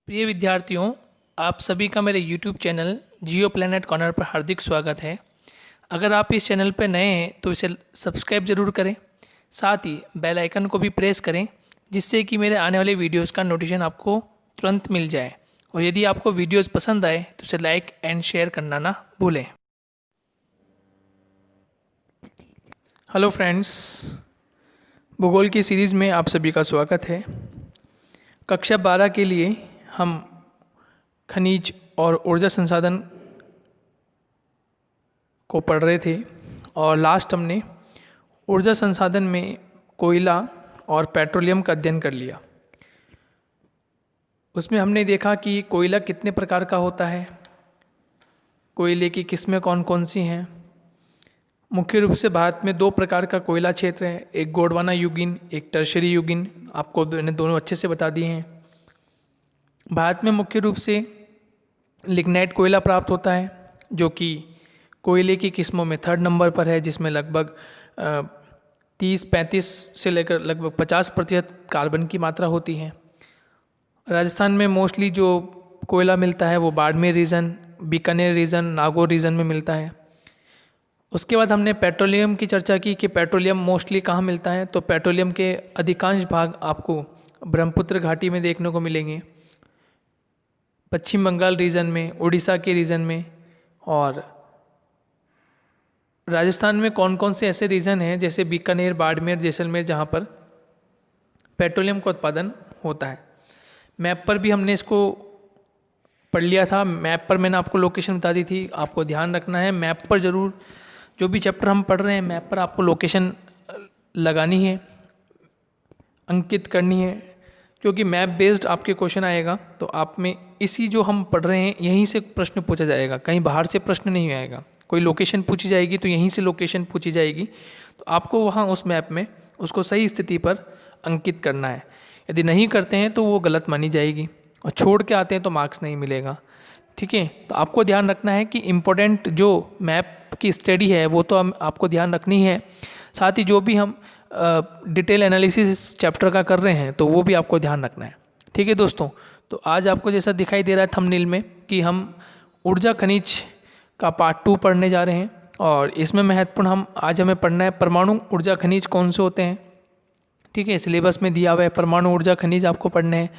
प्रिय विद्यार्थियों, आप सभी का मेरे YouTube चैनल जियो प्लैनेट कॉर्नर पर हार्दिक स्वागत है। अगर आप इस चैनल पर नए हैं तो इसे सब्सक्राइब ज़रूर करें, साथ ही बेल आइकन को भी प्रेस करें जिससे कि मेरे आने वाले वीडियोस का नोटिफिकेशन आपको तुरंत मिल जाए। और यदि आपको वीडियोस पसंद आए तो इसे लाइक एंड शेयर करना ना भूलें। हेलो फ्रेंड्स, भूगोल की सीरीज़ में आप सभी का स्वागत है। कक्षा 12 के लिए हम खनिज और ऊर्जा संसाधन को पढ़ रहे थे और लास्ट हमने ऊर्जा संसाधन में कोयला और पेट्रोलियम का अध्ययन कर लिया। उसमें हमने देखा कि कोयला कितने प्रकार का होता है, कोयले की किस्में कौन कौन सी हैं। मुख्य रूप से भारत में दो प्रकार का कोयला क्षेत्र है, एक गोंडवाना युगीन, एक टर्शरी युगीन। आपको मैंने दोनों अच्छे से बता दिए हैं। भारत में मुख्य रूप से लिग्नाइट कोयला प्राप्त होता है जो कि कोयले की किस्मों में थर्ड नंबर पर है, जिसमें लगभग 30-35 से लेकर लगभग 50% कार्बन की मात्रा होती है। राजस्थान में मोस्टली जो कोयला मिलता है वो Barmer region, Bikaner region, Nagaur region में मिलता है। उसके बाद हमने पेट्रोलियम की चर्चा की कि पेट्रोलियम मोस्टली कहाँ मिलता है, तो पेट्रोलियम के अधिकांश भाग आपको ब्रह्मपुत्र घाटी में देखने को मिलेंगे, पश्चिम बंगाल रीजन में, उड़ीसा के रीजन में। और राजस्थान में कौन कौन से ऐसे रीजन हैं जैसे बीकानेर, बाड़मेर, जैसलमेर, जहाँ पर पेट्रोलियम का उत्पादन होता है। मैप पर भी हमने इसको पढ़ लिया था। मैप पर मैंने आपको लोकेशन बता दी थी, आपको ध्यान रखना है। मैप पर ज़रूर जो भी चैप्टर हम पढ़ रहे हैं मैप पर आपको लोकेशन लगानी है, अंकित करनी है, क्योंकि मैप बेस्ड आपके क्वेश्चन आएगा। तो आप में इसी जो हम पढ़ रहे हैं यहीं से प्रश्न पूछा जाएगा, कहीं बाहर से प्रश्न नहीं आएगा। कोई लोकेशन पूछी जाएगी तो यहीं से लोकेशन पूछी जाएगी, तो आपको वहाँ उस मैप में उसको सही स्थिति पर अंकित करना है। यदि नहीं करते हैं तो वो गलत मानी जाएगी और छोड़ के आते हैं तो मार्क्स नहीं मिलेगा। ठीक है, तो आपको ध्यान रखना है कि इम्पोर्टेंट जो मैप की स्टडी है वो तो हम आपको ध्यान रखनी है, साथ ही जो भी हम डिटेल एनालिसिस चैप्टर का कर रहे हैं तो वो भी आपको ध्यान रखना है। ठीक है दोस्तों, तो आज आपको जैसा दिखाई दे रहा है थंबनेल में कि हम ऊर्जा खनिज का पार्ट 2 पढ़ने जा रहे हैं और इसमें महत्वपूर्ण आज हमें पढ़ना है परमाणु ऊर्जा खनिज कौन से होते हैं। ठीक है, सिलेबस में दिया हुआ है परमाणु ऊर्जा खनिज आपको पढ़ने हैं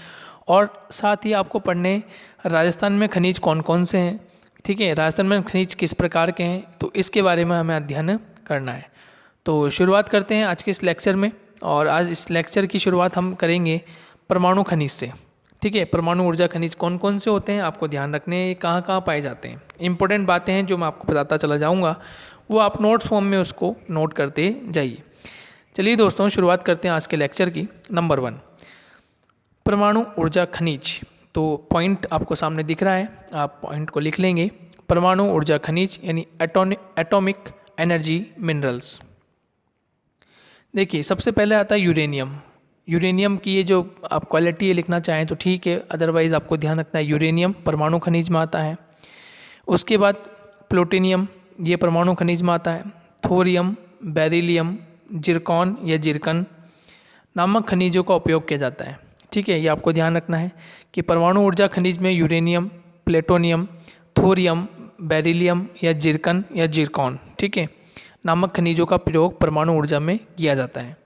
और साथ ही आपको पढ़ने राजस्थान में खनिज कौन कौन से हैं। ठीक है, राजस्थान में खनिज किस प्रकार के हैं, तो इसके बारे में हमें अध्ययन करना है। तो शुरुआत करते हैं आज के इस लेक्चर में। और आज इस लेक्चर की शुरुआत हम करेंगे परमाणु खनिज से। ठीक है, परमाणु ऊर्जा खनिज कौन कौन से होते हैं आपको ध्यान रखने हैं, ये कहाँ कहाँ पाए जाते हैं। इंपॉर्टेंट बातें हैं जो मैं आपको बताता चला जाऊँगा, वो आप नोट्स फॉर्म में उसको नोट करते जाइए। चलिए दोस्तों, शुरुआत करते हैं आज के लेक्चर की। नंबर 1, परमाणु ऊर्जा खनिज। तो पॉइंट आपको सामने दिख रहा है, आप पॉइंट को लिख लेंगे। परमाणु ऊर्जा खनिज यानी एटॉमिक एनर्जी मिनरल्स। देखिए, सबसे पहले आता है यूरेनियम। यूरेनियम की ये जो आप क्वालिटी लिखना चाहें तो ठीक है, अदरवाइज़ आपको ध्यान रखना है यूरेनियम परमाणु खनिज में आता है। उसके बाद प्लूटोनियम, ये परमाणु खनिज में आता है। थोरियम, बेरिलियम, जिरकॉन या जिरकन नामक खनिजों का उपयोग किया जाता है। ठीक है, ये आपको ध्यान रखना है कि परमाणु ऊर्जा खनिज में यूरेनियम, प्लेटोनियम, थोरियम, बेरिलियम या जिरकन या जिरकॉन, ठीक है, नामक खनिजों का प्रयोग परमाणु ऊर्जा में किया जाता है।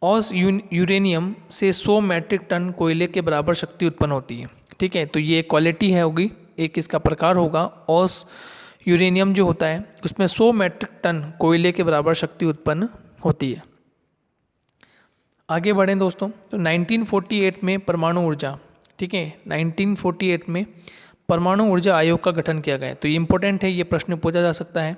औस यूरेनियम से 100 मैट्रिक टन कोयले के बराबर शक्ति उत्पन्न होती है। ठीक है, तो ये क्वालिटी है होगी, एक इसका प्रकार होगा। औस यूरेनियम जो होता है उसमें 100 मैट्रिक टन कोयले के बराबर शक्ति उत्पन्न होती है। आगे बढ़ें दोस्तों, तो 1948 में परमाणु ऊर्जा, ठीक है, 1948 में परमाणु ऊर्जा आयोग का गठन किया गया। तो ये इंपॉर्टेंट है, ये प्रश्न पूछा जा सकता है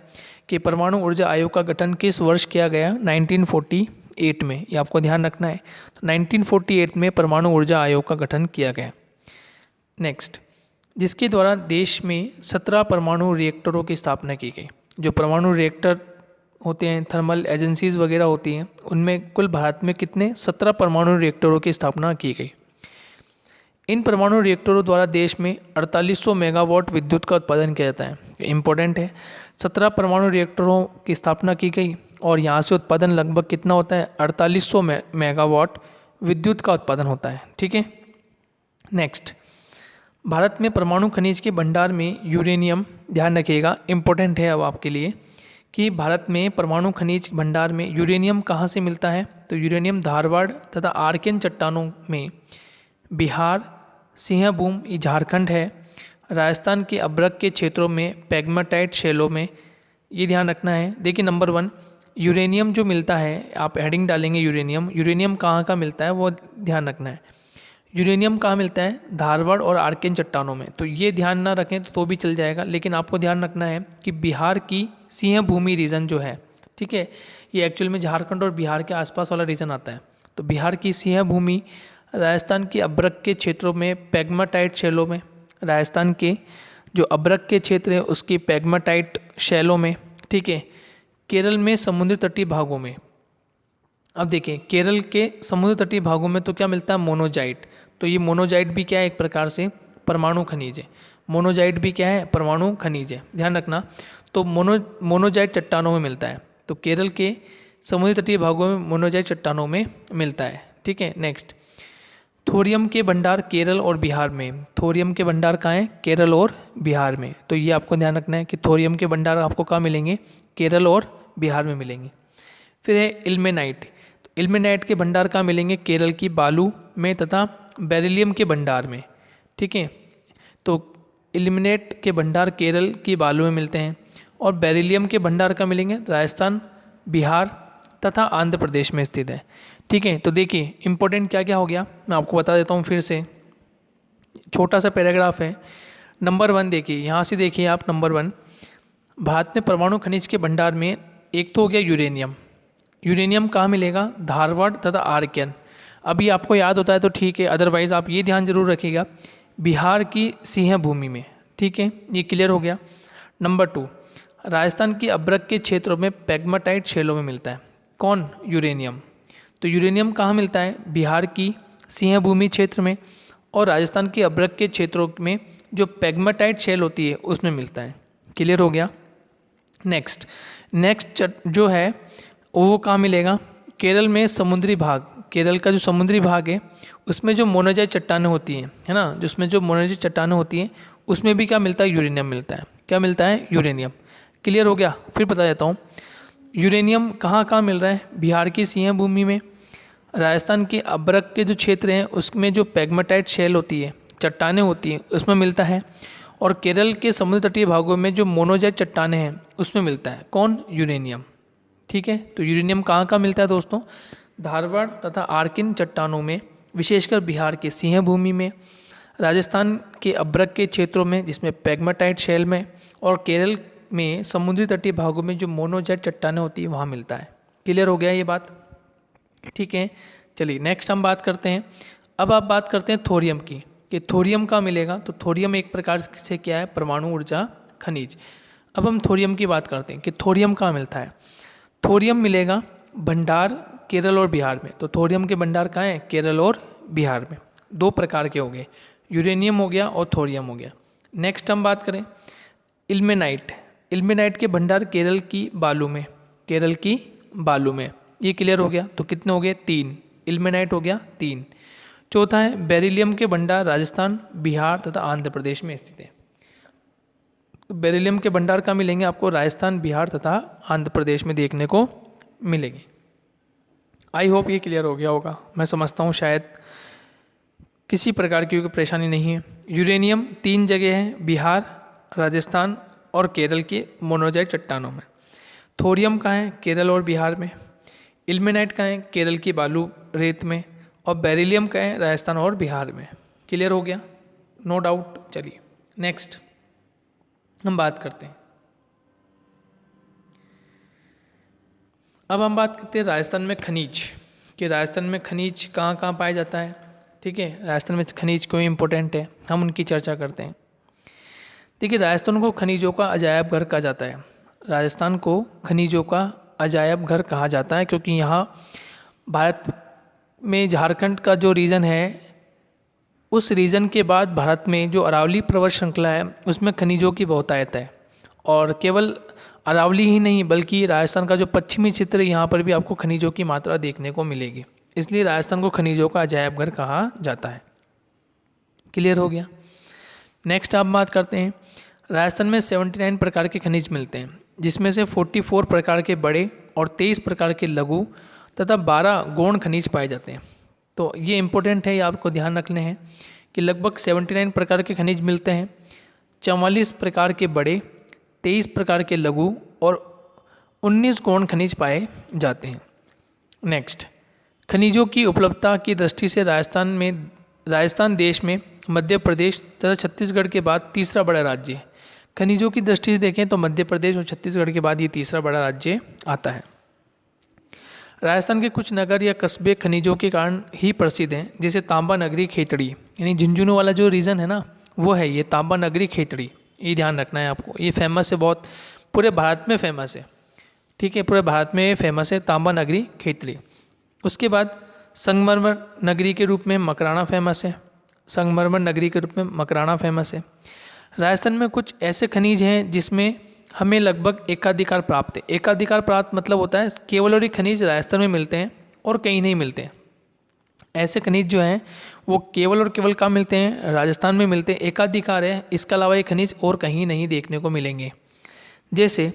कि परमाणु ऊर्जा आयोग का गठन किस वर्ष किया गया। 1948 में, ये आपको ध्यान रखना है। तो 1948 में परमाणु ऊर्जा आयोग का गठन किया गया। नेक्स्ट, जिसके द्वारा देश में 17 परमाणु रिएक्टरों की स्थापना की गई। जो परमाणु रिएक्टर होते हैं, थर्मल एजेंसीज वगैरह होती हैं, उनमें कुल भारत में कितने 17 परमाणु रिएक्टरों की स्थापना की गई। इन परमाणु रिएक्टरों द्वारा देश में 4800 मेगावाट विद्युत का उत्पादन किया जाता है। इम्पोर्टेंट है, 17 परमाणु रिएक्टरों की स्थापना की गई और यहाँ से उत्पादन लगभग कितना होता है, 4800 मेगावाट विद्युत का उत्पादन होता है। ठीक है, नेक्स्ट, भारत में परमाणु खनिज के भंडार में यूरेनियम, ध्यान रखिएगा इम्पोर्टेंट है अब आपके लिए कि भारत में परमाणु खनिज भंडार में यूरेनियम कहाँ से मिलता है। तो यूरेनियम धारवाड़ तथा आर्कियन चट्टानों में, बिहार, सिंहभूम ये झारखंड है, राजस्थान के अब्रक के क्षेत्रों में पेग्माटाइट शैलों में, ये ध्यान रखना है। देखिए नंबर 1 यूरेनियम जो मिलता है, आप हेडिंग डालेंगे यूरेनियम, यूरेनियम कहाँ का मिलता है वो ध्यान रखना है। यूरेनियम कहाँ मिलता है, धारवाड़ और आर्कियन चट्टानों में। तो ये ध्यान ना रखें तो भी चल जाएगा, लेकिन आपको ध्यान रखना है कि बिहार की सिंहभूमि रीजन जो है, ठीक है, ये एक्चुअल में झारखंड और बिहार के आसपास वाला रीजन आता है। तो बिहार की सिंहभूमि, राजस्थान के अब्रक के क्षेत्रों में पेग्माटाइट शैलों में, राजस्थान के जो अब्रक के क्षेत्र है उसकी पेग्माटाइट शैलों में, ठीक है, केरल में समुद्र तटीय भागों में। अब देखिए केरल के समुद्र तटीय भागों में तो क्या मिलता है, मोनोजाइट। तो ये मोनोजाइट भी क्या है, एक प्रकार से परमाणु खनिज है। मोनोजाइट भी क्या है, परमाणु खनिज है, ध्यान रखना। तो मोनोजाइट चट्टानों में मिलता है। तो केरल के समुद्री तटीय भागों में मोनोजाइट चट्टानों में मिलता है, ठीक है। नेक्स्ट, थोरियम के भंडार केरल और बिहार में। थोरियम के भंडार कहाँ हैं, केरल और बिहार में। तो ये आपको ध्यान रखना है कि थोरियम के भंडार आपको कहाँ मिलेंगे, केरल और बिहार में मिलेंगे। फिर है इल्मेनाइट। तो इल्मेनाइट के भंडार कहाँ मिलेंगे, केरल की बालू में तथा बेरिलियम के भंडार में, ठीक है। तो इल्मेनाइट के भंडार केरल की बालू में मिलते हैं और बेरिलियम के भंडार कहाँ मिलेंगे, राजस्थान, बिहार तथा आंध्र प्रदेश में स्थित है, ठीक है। तो देखिए इंपॉर्टेंट क्या क्या हो गया, मैं आपको बता देता हूँ फिर से, छोटा सा पैराग्राफ है। नंबर 1 देखिए, यहाँ से देखिए आप, नंबर 1 भारत में परमाणु खनिज के भंडार में एक तो हो गया यूरेनियम। यूरेनियम कहाँ मिलेगा, धारवाड़ तथा आर्कियन। अभी आपको याद होता है तो ठीक है, अदरवाइज़ आप ये ध्यान जरूर रखिएगा, बिहार की सिंहभूमि में, ठीक है, ये क्लियर हो गया। नंबर 2 राजस्थान की अब्रक के क्षेत्रों में पेग्माटाइट शैलों में मिलता है कौन, यूरेनियम। तो यूरेनियम कहाँ मिलता है, बिहार की सिंहभूमि क्षेत्र में और राजस्थान के अब्रक के क्षेत्रों में जो पेग्माटाइट शैल होती है उसमें मिलता है। क्लियर हो गया। नेक्स्ट जो है वो कहाँ मिलेगा, केरल में समुद्री भाग, केरल का जो समुद्री भाग है उसमें जो मोनोजाइट चट्टानें होती हैं, है ना, जिसमें जो मोनोजाइट चट्टानें होती हैं उसमें भी क्या मिलता है, यूरेनियम मिलता है। क्या मिलता है, यूरेनियम। क्लियर हो गया। फिर बता देता हूँ यूरेनियम कहाँ कहाँ मिल रहा है, बिहार की सिंहभूमि में, राजस्थान के अब्रक के जो क्षेत्र हैं उसमें जो पेग्माटाइट शैल होती है, चट्टानें होती हैं, उसमें मिलता है, और केरल के समुद्र तटीय भागों में जो मोनोजाइट चट्टानें हैं उसमें मिलता है कौन, यूरेनियम, ठीक है। तो यूरेनियम कहाँ कहाँ मिलता है दोस्तों, धारवाड़ तथा आर्किन चट्टानों में, विशेषकर बिहार के सिंहभूमि में, राजस्थान के अब्रक के क्षेत्रों में जिसमें पेग्माटाइट शैल में, और केरल में समुद्री तटीय भागों में जो मोनोजाइट चट्टानें होती है वहाँ मिलता है। क्लियर हो गया ये बात, ठीक है। चलिए नेक्स्ट हम बात करते हैं, अब आप बात करते हैं थोरियम की, कि थोरियम कहाँ मिलेगा। तो थोरियम एक प्रकार से क्या है, परमाणु ऊर्जा खनिज। अब हम थोरियम की बात करते हैं कि थोरियम कहाँ मिलता है। थोरियम मिलेगा भंडार केरल और बिहार में। तो थोरियम के भंडार कहाँ हैं, केरल और बिहार में। दो प्रकार के हो गए, यूरेनियम हो गया और थोरियम हो गया। नेक्स्ट हम बात करें इल्मेनाइट। इल्मेनाइट के भंडार केरल की बालू में, केरल की बालू में। ये क्लियर हो गया। तो कितने हो गए, 3। इल्मेनाइट हो गया 3। चौथा है बेरिलियम के भंडार राजस्थान, बिहार तथा आंध्र प्रदेश में स्थित है। तो बेरिलियम के भंडार कहाँ मिलेंगे आपको, राजस्थान, बिहार तथा आंध्र प्रदेश में देखने को मिलेंगे। आई होप ये क्लियर हो गया होगा, मैं समझता हूँ शायद किसी प्रकार की कोई परेशानी नहीं है। यूरेनियम 3 जगह है, बिहार, राजस्थान और केरल के मोनोजाइट चट्टानों में। थोरियम कहाँ है, केरल और बिहार में। इल्मेनाइट कहाँ है, केरल की बालू रेत में। और बेरिलियम कहाँ है, राजस्थान और बिहार में। क्लियर हो गया, नो डाउट। चलिए नेक्स्ट हम बात करते हैं, अब हम बात करते हैं राजस्थान में खनिज, कि राजस्थान में खनिज कहाँ कहाँ पाया जाता है, ठीक है। राजस्थान में खनिज क्यों इम्पोर्टेंट है, हम उनकी चर्चा करते हैं। देखिए राजस्थान को खनिजों का अजायब घर कहा जाता है। राजस्थान को खनिजों का अजायब घर कहा जाता है क्योंकि यहाँ भारत में झारखंड का जो रीजन है, उस रीजन के बाद भारत में जो अरावली पर्वत श्रृंखला है उसमें खनिजों की बहुतायत है। और केवल अरावली ही नहीं बल्कि राजस्थान का जो पश्चिमी क्षेत्र है यहाँ पर भी आपको खनिजों की मात्रा देखने को मिलेगी, इसलिए राजस्थान को खनिजों का अजायब घर कहा जाता है। क्लियर हो गया। नेक्स्ट आप बात करते हैं, राजस्थान में 79 प्रकार के खनिज मिलते हैं, जिसमें से 44 प्रकार के बड़े और 23 प्रकार के लघु तथा 12 गौण खनिज पाए जाते हैं। तो ये इंपॉर्टेंट है, ये आपको ध्यान रखने हैं कि लगभग 79 प्रकार के खनिज मिलते हैं, 44 प्रकार के बड़े, 23 प्रकार के लघु और 19 गौण खनिज पाए जाते हैं। नेक्स्ट, खनिजों की उपलब्धता की दृष्टि से राजस्थान देश में मध्य प्रदेश तथा छत्तीसगढ़ के बाद तीसरा बड़ा राज्य है। खनिजों की दृष्टि से देखें तो मध्य प्रदेश और छत्तीसगढ़ के बाद ये तीसरा बड़ा राज्य आता है। राजस्थान के कुछ नगर या कस्बे खनिजों के कारण ही प्रसिद्ध हैं, जैसे तांबा नगरी खेतड़ी, यानी झुंझुनू वाला जो रीजन है ना, वो है ये तांबा नगरी खेतड़ी। ये ध्यान रखना है आपको, ये फेमस है, बहुत पूरे भारत में फेमस है। ठीक है, पूरे भारत में फेमस है तांबा नगरी खेतड़ी। उसके बाद संगमरमर नगरी के रूप में मकराना फेमस है। संगमरमर नगरी के रूप में मकराना फेमस है। राजस्थान में कुछ ऐसे खनिज हैं जिसमें हमें लगभग एकाधिकार प्राप्त है। एकाधिकार प्राप्त मतलब होता है केवल और ही खनिज राजस्थान में मिलते हैं और कहीं नहीं मिलते हैं। ऐसे खनिज जो हैं वो केवल और केवल कहाँ मिलते हैं, राजस्थान में मिलते हैं, एकाधिकार है। इसके अलावा ये खनिज और कहीं नहीं देखने को मिलेंगे। जैसे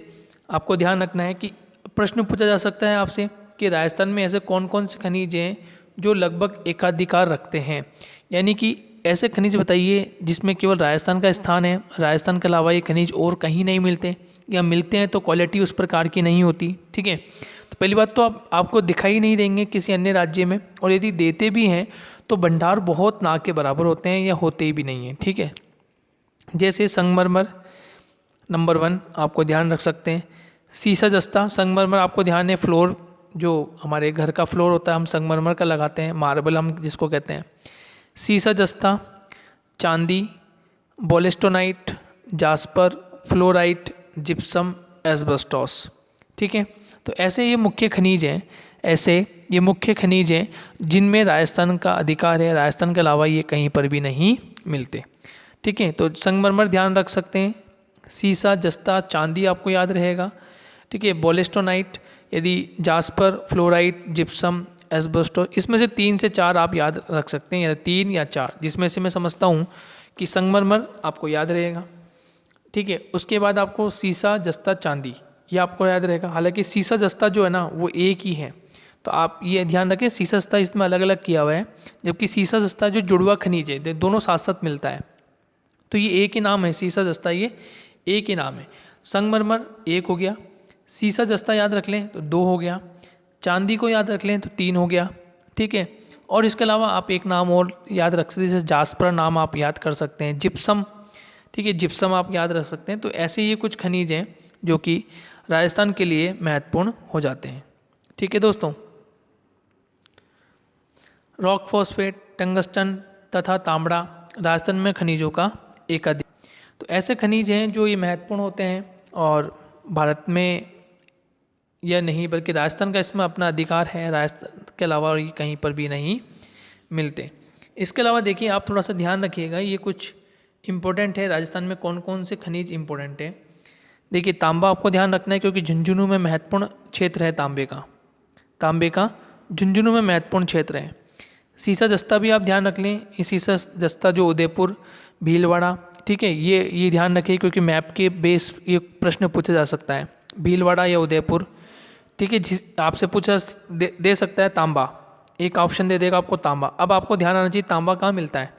आपको ध्यान रखना है कि प्रश्न पूछा जा सकता है आपसे कि राजस्थान में ऐसे कौन कौन से खनिज हैं जो लगभग एकाधिकार रखते हैं, यानी कि ऐसे खनिज बताइए जिसमें केवल राजस्थान का स्थान है, राजस्थान के अलावा ये खनिज और कहीं नहीं मिलते, या मिलते हैं तो क्वालिटी उस प्रकार की नहीं होती। ठीक है, तो पहली बात तो आपको दिखाई नहीं देंगे किसी अन्य राज्य में, और यदि देते भी हैं तो भंडार बहुत ना के बराबर होते हैं या होते ही भी नहीं हैं। ठीक है, जैसे संगमरमर नंबर 1 आपको ध्यान रख सकते हैं। सीसा जस्ता, संगमरमर आपको ध्यान है, फ्लोर जो हमारे घर का फ्लोर होता है हम संगमरमर का लगाते हैं, मार्बल हम जिसको कहते हैं। सीसा जस्ता, चांदी, बोलेस्टोनाइट, जास्पर, फ्लोराइट, जिप्सम, एस्बेस्टॉस। ठीक है, तो ऐसे ये मुख्य खनिज हैं, ऐसे ये मुख्य खनिज हैं जिनमें राजस्थान का अधिकार है, राजस्थान के अलावा ये कहीं पर भी नहीं मिलते। ठीक है, तो संगमरमर ध्यान रख सकते हैं, सीसा जस्ता चांदी आपको याद रहेगा। ठीक है, बोलेस्टोनाइट, यदि जास्पर, फ्लोराइट, जिप्सम, एस्बेस्टॉस, इसमें से 3 से 4 आप याद रख सकते हैं, या 3 या 4, जिसमें से मैं समझता हूँ कि संगमरमर आपको याद रहेगा। ठीक है, उसके बाद आपको सीसा जस्ता चांदी ये आपको याद रहेगा। हालांकि सीसा जस्ता जो है ना वो एक ही है, तो आप ये ध्यान रखें, सीसा जस्ता इसमें अलग अलग किया हुआ है, जबकि सीसा जस्ता जो जुड़वा खनिज है दोनों साथ साथ मिलता है, तो ये एक ही नाम है, सीसा जस्ता ये एक ही नाम है। संगमरमर एक हो गया, सीसा जस्ता याद रख लें तो 2 हो गया, चांदी को याद रख लें तो 3 हो गया। ठीक है, और इसके अलावा आप एक नाम और याद रख सकते हैं, जैसे जास्पर नाम आप याद कर सकते हैं, जिप्सम। ठीक है, जिप्सम आप याद रख सकते हैं। तो ऐसे ये कुछ खनिज हैं जो कि राजस्थान के लिए महत्वपूर्ण हो जाते हैं। ठीक है दोस्तों, रॉक फॉस्फेट, टंगस्टन तथा तांबड़ा राजस्थान में खनिजों का एक अधिक, तो ऐसे खनिज हैं जो ये महत्वपूर्ण होते हैं और भारत में या नहीं बल्कि राजस्थान का इसमें अपना अधिकार है, राजस्थान के अलावा ये कहीं पर भी नहीं मिलते। इसके अलावा देखिए आप थोड़ा सा ध्यान रखिएगा, ये कुछ इम्पोर्टेंट है, राजस्थान में कौन कौन से खनिज इम्पोर्टेंट है। देखिए तांबा आपको ध्यान रखना है क्योंकि झुंझुनू में महत्वपूर्ण क्षेत्र है तांबे का झुंझुनू में महत्वपूर्ण क्षेत्र है। सीसा जस्ता भी आप ध्यान रख लें, ये सीसा जस्ता जो उदयपुर, भीलवाड़ा, ठीक है, ये ध्यान रखिए क्योंकि मैप के बेस ये प्रश्न पूछा जा सकता है, भीलवाड़ा या उदयपुर। ठीक है, आपसे पूछा दे सकता है तांबा, एक ऑप्शन दे देगा आपको तांबा। अब आपको ध्यान आना चाहिए तांबा कहाँ मिलता है।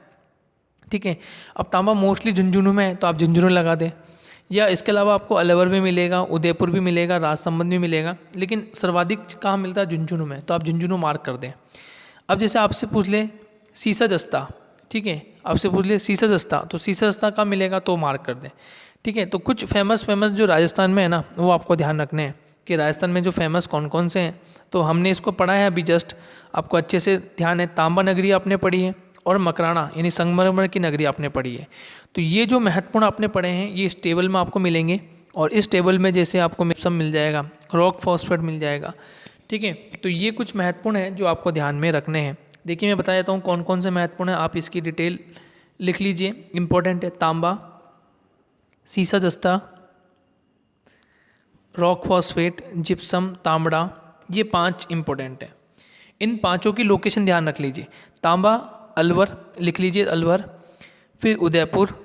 ठीक है, अब तांबा मोस्टली झुंझुनू में है तो आप झुंझुनू लगा दें, या इसके अलावा आपको अलवर भी मिलेगा, उदयपुर भी मिलेगा, राजसमंद भी मिलेगा, लेकिन सर्वाधिक कहाँ मिलता है, झुंझुनू में, तो आप झुंझुनू मार्क कर दें। अब जैसे आपसे पूछ ले सीसा जस्ता, ठीक है, आपसे पूछ ले सीसा जस्ता, तो सीसा जस्ता कहाँ मिलेगा तो मार्क कर दें। ठीक है, तो कुछ फेमस जो राजस्थान में है ना वो आपको ध्यान रखने हैं कि राजस्थान में जो फेमस कौन कौन से हैं, तो हमने इसको पढ़ा है अभी जस्ट, आपको अच्छे से ध्यान है। तांबा नगरी आपने पढ़ी है और मकराना यानी संगमरमर की नगरी आपने पढ़ी है। तो ये जो महत्वपूर्ण आपने पढ़े हैं ये इस टेबल में आपको मिलेंगे, और इस टेबल में जैसे आपको जिप्सम मिल जाएगा, रॉक फॉस्फेट मिल जाएगा। ठीक है, तो ये कुछ महत्वपूर्ण है जो आपको ध्यान में रखने हैं। देखिए मैं बता देता हूँ कौन कौन से महत्वपूर्ण है, आप इसकी डिटेल लिख लीजिए, इंपॉर्टेंट है। तांबा, सीसा जस्ता, रॉक फॉस्फेट, जिप्सम, तांबड़ा, ये 5 इंपॉर्टेंट है। इन 5 की लोकेशन ध्यान रख लीजिए। तांबा अलवर लिख लीजिए, अलवर। फिर उदयपुर,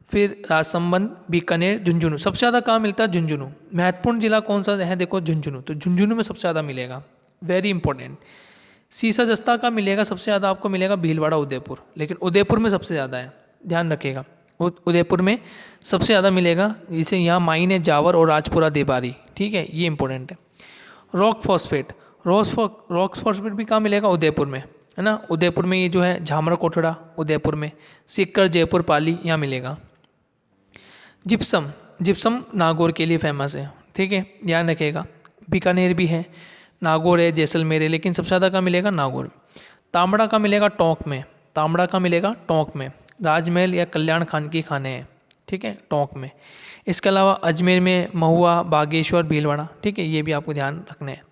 फिर राजसमंद, बीकानेर, झुंझुनू। सबसे ज़्यादा कहाँ मिलता है? झुंझुनू। महत्वपूर्ण जिला कौन सा है? देखो झुंझुनू, तो झुंझुनू में सबसे ज़्यादा मिलेगा, वेरी इंपॉर्टेंट। सीसा जस्ता का मिलेगा सबसे ज़्यादा, आपको मिलेगा भीलवाड़ा, उदयपुर, लेकिन उदयपुर में सबसे ज़्यादा है, ध्यान रखिएगा। उदयपुर में सबसे ज़्यादा मिलेगा, जैसे यहाँ माइन है, जावर और राजपुरा देबारी, ठीक है, ये इंपॉर्टेंट है। रॉक फॉस्फेट, रॉक फॉस्फेट भी कहाँ मिलेगा? उदयपुर में, है ना। उदयपुर में ये जो है झामरा कोटड़ा, उदयपुर में। सीकर, जयपुर, पाली, यहाँ मिलेगा। जिप्सम, जिप्सम नागौर के लिए फेमस है, ठीक है, ध्यान रखिएगा। बीकानेर भी है, नागौर है, जैसलमेर है, लेकिन सबसे ज़्यादा कहाँ मिलेगा? नागौर। तांबड़ा का मिलेगा टोंक में, तांबड़ा का मिलेगा टोंक में। राजमहल या कल्याण खान की खाने हैं, ठीक है, टोंक में। इसके अलावा अजमेर में महुआ, बागेश्वर, भीलवाड़ा, ठीक है, ये भी आपको ध्यान रखने हैं।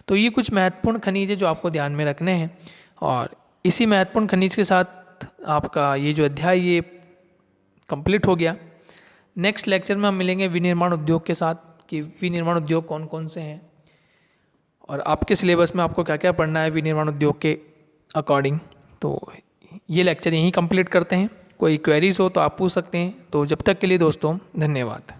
तो ये कुछ महत्वपूर्ण खनिज है जो आपको ध्यान में रखने हैं, और इसी महत्वपूर्ण खनिज के साथ आपका ये जो अध्याय ये कंप्लीट हो गया। नेक्स्ट लेक्चर में हम मिलेंगे विनिर्माण उद्योग के साथ, कि विनिर्माण उद्योग कौन कौन से हैं और आपके सिलेबस में आपको क्या क्या पढ़ना है विनिर्माण उद्योग के अकॉर्डिंग। तो ये लेक्चर यहीं कंप्लीट करते हैं। कोई क्वेरीज हो तो आप पूछ सकते हैं। तो जब तक के लिए दोस्तों, धन्यवाद।